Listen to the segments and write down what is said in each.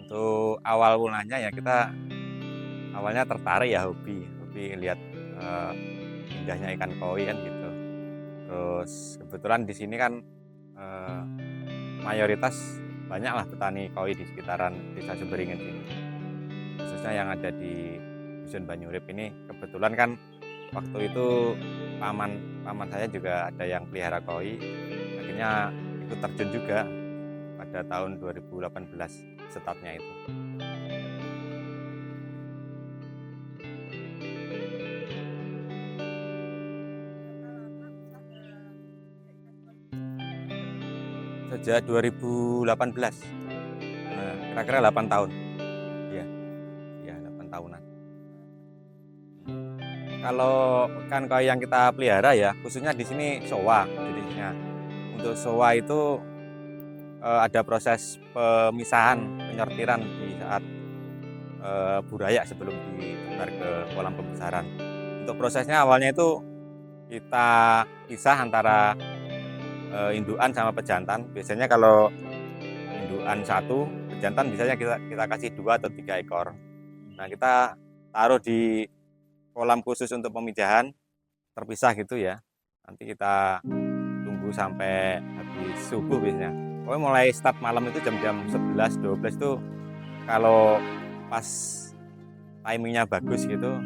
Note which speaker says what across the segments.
Speaker 1: Untuk awal mulanya ya kita awalnya tertarik ya hobi lihat, indahnya ikan koi kan gitu. Terus kebetulan di sini kan, eee, mayoritas banyaklah petani koi di sekitaran Desa Sumberingin sini. Khususnya yang ada di Dusun Banyurip ini kebetulan kan waktu itu paman paman saya juga ada yang pelihara koi, akhirnya ikut terjun juga pada tahun 2018 startnya itu. Sejak 2018, kira-kira 8 tahun. Iya iya 8 tahunan. Kalau ikan koi yang kita pelihara ya, khususnya di sini sowa jenisnya. Untuk sowa itu, ada proses pemisahan, penyortiran di saat, burayak sebelum disebar ke kolam pembesaran. Untuk prosesnya awalnya itu kita pisah antara, indukan sama pejantan. Biasanya kalau indukan satu, pejantan biasanya kita kasih 2 atau 3 ekor. Nah, kita taruh di kolam khusus untuk pemijahan, terpisah gitu ya. Nanti kita tunggu sampai habis subuh biasanya. Pokoknya mulai start malam itu jam-jam 11, 12 itu kalau pas timingnya bagus gitu,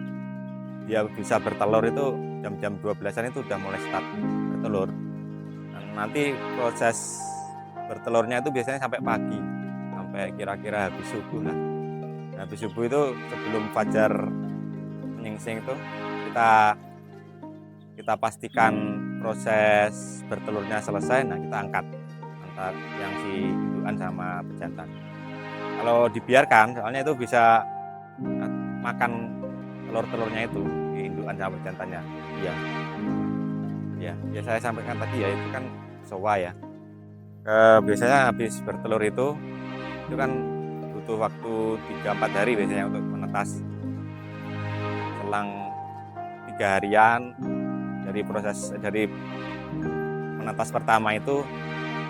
Speaker 1: dia bisa bertelur itu jam-jam 12-an itu udah mulai start bertelur. Dan nanti proses bertelurnya itu biasanya sampai pagi, sampai kira-kira habis subuh lah. Nah, habis subuh itu sebelum fajar menyingsing itu kita kita pastikan proses bertelurnya selesai. Nah, kita angkat yang si indukan sama pejantan. Kalau dibiarkan, soalnya itu bisa makan telur-telurnya itu, di indukan sama pejantannya. Iya, iya, ya saya sampaikan tadi ya itu kan sowa ya. Biasanya habis bertelur itu kan butuh waktu 3-4 hari biasanya untuk menetas. Selang 3 harian dari menetas pertama itu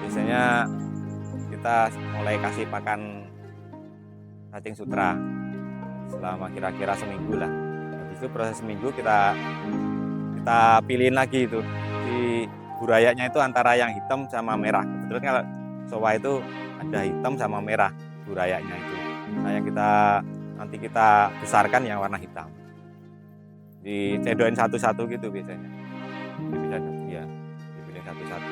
Speaker 1: biasanya kita mulai kasih pakan cacing sutra selama kira-kira seminggu lah. Habis itu proses seminggu kita pilihin lagi itu si burayanya itu antara yang hitam sama merah. Kebetulan kalau sowa itu ada hitam sama merah burayanya itu. Nah, yang nanti kita besarkan yang warna hitam. Dicedokin satu-satu gitu biasanya. Ya, dipilih satu-satu.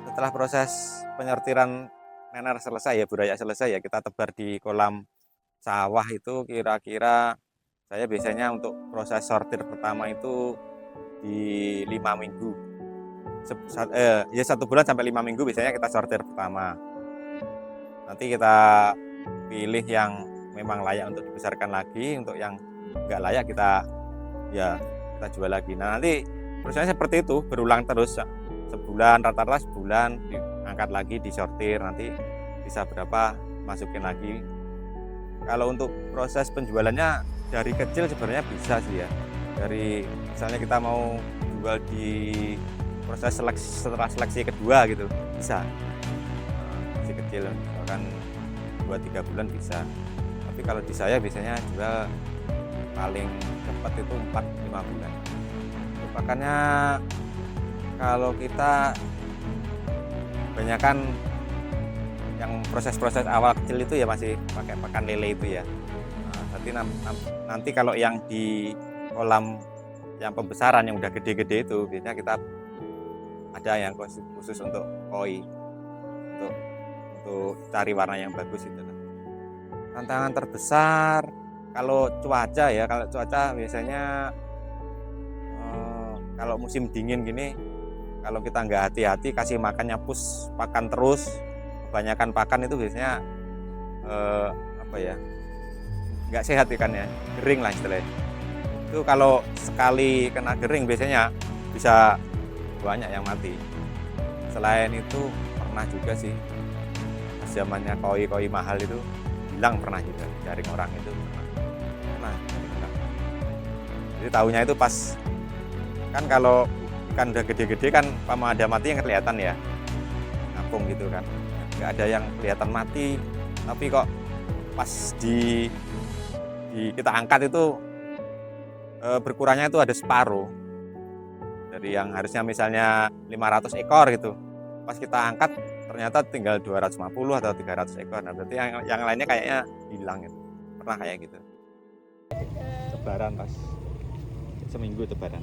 Speaker 1: Setelah proses penyortiran nenar selesai ya, burayak selesai ya, kita tebar di kolam sawah itu kira-kira saya biasanya untuk proses sortir pertama itu di 5 minggu. Ya 1 bulan sampai 5 minggu biasanya kita sortir pertama. Nanti kita pilih yang memang layak untuk dibesarkan lagi, untuk yang nggak layak kita jual lagi. Nah, nanti prosesnya seperti itu berulang terus sebulan, rata-rata sebulan diangkat lagi, disortir, nanti bisa berapa masukin lagi. Kalau untuk proses penjualannya dari kecil sebenarnya bisa sih ya. Dari misalnya kita mau jual di proses setelah seleksi kedua gitu bisa. Masih kecil misalkan 2-3 bulan bisa. Tapi kalau di saya biasanya jual paling cepat itu 4-5 bulan. Pakannya kalau kita kebanyakan yang proses-proses awal kecil itu ya masih pakai pakan lele itu ya. Tapi nanti kalau yang di kolam yang pembesaran yang udah gede-gede itu biasanya kita ada yang khusus untuk koi, untuk cari warna yang bagus itu. Tantangan terbesar kalau cuaca biasanya kalau musim dingin gini, kalau kita nggak hati-hati kasih makannya pakan terus, kebanyakan pakan itu biasanya nggak sehat ikannya, kering lah istilahnya. Itu kalau sekali kena kering biasanya bisa banyak yang mati. Selain itu pernah juga sih zamannya koi mahal itu hilang, pernah juga jaring orang itu pernah jaring orang. Jadi tahunya itu pas kan kalau ikan udah gede-gede kan pama ada mati yang kelihatan ya, ngapung gitu kan. nggak ada yang kelihatan mati, tapi kok pas kita angkat itu berkurangnya itu ada separuh dari yang harusnya misalnya 500 ekor gitu, pas kita angkat ternyata tinggal 250 atau 300 ekor. Nah berarti yang lainnya kayaknya hilang gitu, pernah kayak gitu. Tebaran pas seminggu tebaran.